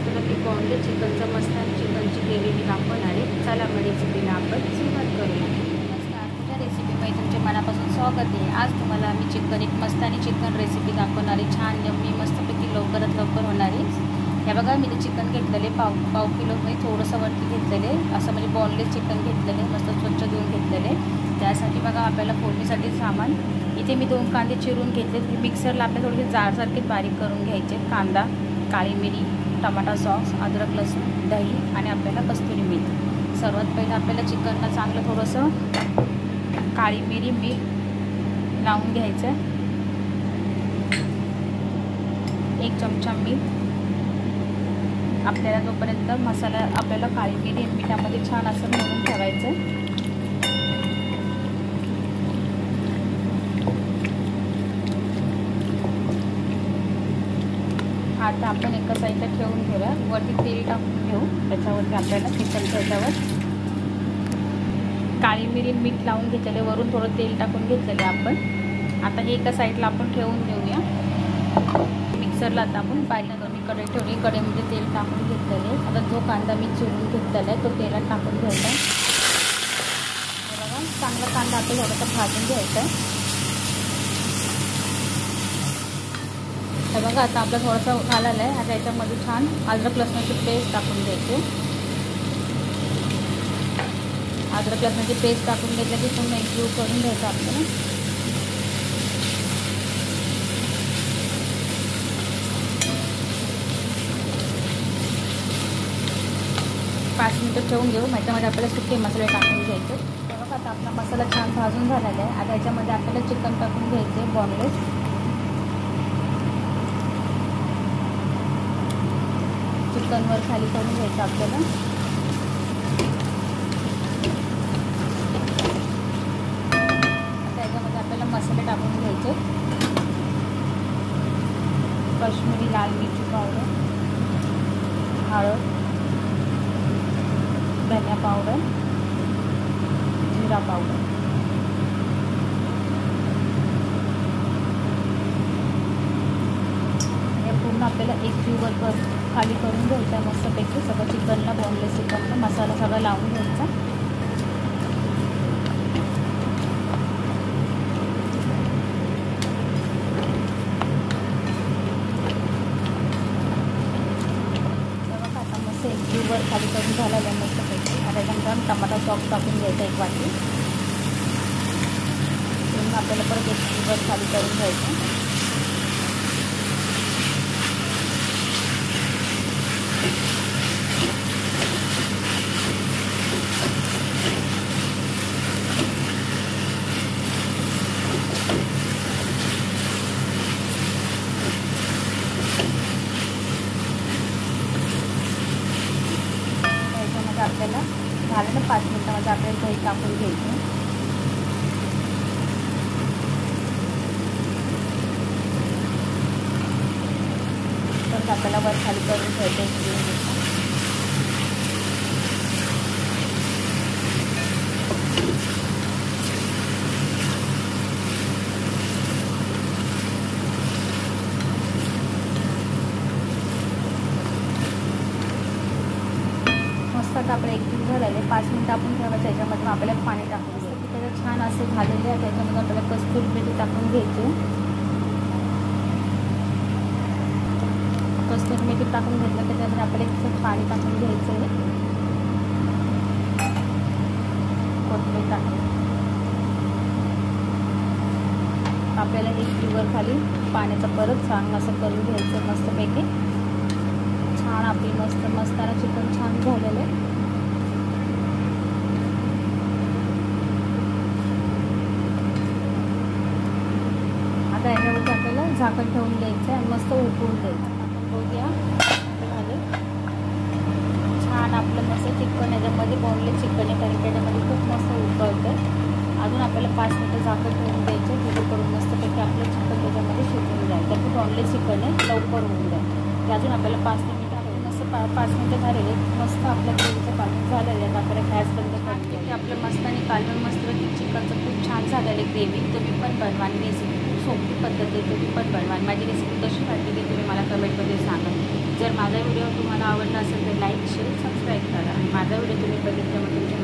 मस्तपैकी बॉम्बे चिकनचं मस्त चिकनची ग्रेव्ही मी दाखवणार आहे. चला मग रेसिपीला आपण सुरुवात करूया. नमस्कार, तुझ्या रेसिपीमध्ये तुमचे मनापासून स्वागत आहे. आज तुम्हाला मी एक मस्त आणि चिकन रेसिपी दाखवणार आहे. छान यम्मी मस्तपैकी लवकरात लवकर होणारी. हे बघा, मी ते चिकन घेतलेले पाव किलो मी थोडंसं वरती घेतलेले, असं म्हणजे बॉनलेस चिकन घेतलेले, मस्त स्वच्छ धुवून घेतलेले. त्यासाठी बघा आपल्याला फोडणीसाठी सामान इथे मी 2 कांदे चिरून घेतले. मिक्सरला आपल्याला थोडेसे जाडसारखे बारीक करून घ्यायचे. कांदा, काळी मिरी, टमाटा सॉस, अद्रक लसूण, दही आणि आपल्याला कस्तुरी मीठ. सर्वात पहिलं आपल्याला चिकनला चांगलं थोडंसं काळी मिरी मीठ लावून घ्यायचं. 1 चमचा मीठ. आपल्याला जोपर्यंत मसाला आपल्याला काळी मिरी आणि मिठामध्ये छान असं भरून ठेवायचं. आता आपण एका साईडला ठेवून घेऊया. वरती तेल टाकून घेऊ. त्याच्यावरती आपल्याला चिकनच्या ह्याच्यावर काळी मिरी मीठ लावून घेतलेले, वरून थोडं तेल टाकून घेतलेले आपण. आता हे एका साईडला आपण ठेवून देऊया. मिक्सरला आता आपण पाहिलं तर मी कढई ठेवली. कढईमध्ये तेल टाकून घेतलेले. आता जो कांदा मी चिरून घेतलेला आहे तो तेलात टाकून घ्यायचा. बघा, चांगला कांदा आपल्याला थोडासा भाजून घ्यायचा आहे. हे बघा, आता आपलं थोडंसं घालायला आहे. आता याच्यामध्ये छान अद्रक लसणाची पेस्ट टाकून घ्यायची. अद्रक लसणाची पेस्ट टाकून घेतलं की पूर्ण एकजीव करून घ्यायचं आपल्याला. 5 मिनिटं ठेवून घेऊ. ह्याच्यामध्ये आपल्याला सुके मसाले टाकून घ्यायचे. बघा, आता आपला मसाला छान भाजून झालेला आहे. आता याच्यामध्ये आपल्याला चिकन टाकून घ्यायचे बॉनलेस. चिकनवर खाली करून घ्यायचं आपल्याला. त्याच्यामध्ये आपल्याला मसाले टाकून घ्यायचे. काश्मीरी लाल मिरची पावडर, हळद, धनिया पावडर, जिरा पावडर. हे पूर्ण आपल्याला एकजीव खाली करून घ्यायचा. मस्तपैकी सगळं चिकनला बॉनलेस चिकनला मसाला सगळा लावून घ्यायचा. बघा, आता मस्त एकजीवर खाली करून झालेलं आहे मस्तपैकी. आता त्याच्यानंतर टमाटा सॉस टाकून घ्यायचा 1 वाटी. पूर्ण आपल्याला परत एकजीवर खाली करून घ्यायचं. आपल्याला झालं ना 5 मिनिटामध्ये आपल्याला दही टाकून घ्यायचं. तर आपल्याला वर खाली करून घ्यायचं. मस्त आपलं एकजीव झालेलं आहे. 5 मिनिटं आपण ठेवायचं. याच्यामध्ये आपल्याला पाणी टाकून घ्यायचं की त्याचं छान असं झालेलं आहे. त्याच्यामध्ये आपल्याला कस्तुरी मेथी टाकून घ्यायची. कस्तुरी मेथी टाकून घेतलं की त्यामध्ये आपल्याला पाणी टाकून घ्यायचं आहे. कोथिंबीर टाकून आपल्याला एकजीवर खाली पाण्याचं परत छान असं करून घ्यायचं मस्तपैकी. छान आपली मस्ताना चिकन छान झालेलं आहे. आता याच्यावरती आपल्याला झाकण ठेवून द्यायचं आणि मस्त उकळून द्यायचं. आपण बघूया झालं छान आपलं मस्त चिकन. याच्यामध्ये बॉनलेस चिकन आहे कारण त्याच्यामध्ये खूप मस्त उकळतं. अजून आपल्याला 5 मिनिटं झाकण ठेवून द्यायचं. जेणेकरून मस्तपैकी आपलं चिकन त्याच्यामध्ये शिजून जाईल. तर खूप बॉनलेस चिकन आहे, लवकर होऊन जाईल. ते अजून आपल्याला 5 मिनिटं 5 मिनिटं झालेले. मस्त आपल्या ग्रेव्हीचं पाणी झालेलं आहे. आपल्याला गॅस बंद करून आपलं मस्त आणि कालवण मस्तपैकी चिकनचं खूप छान झालेलं आहे ग्रेव्ही. तुम्ही पण बनवा. आणि रेसिपी खूप सोपी पद्धत आहे, तुम्ही पण बनवा. माझी रेसिपी कशी वाटली ते तुम्ही मला कमेंटमध्ये सांगा. जर माझा व्हिडिओ तुम्हाला आवडला असेल तर लाईक शेअर सबस्क्राईब करा आणि माझा व्हिडिओ तुम्ही बघितल्यामुळे तुमच्या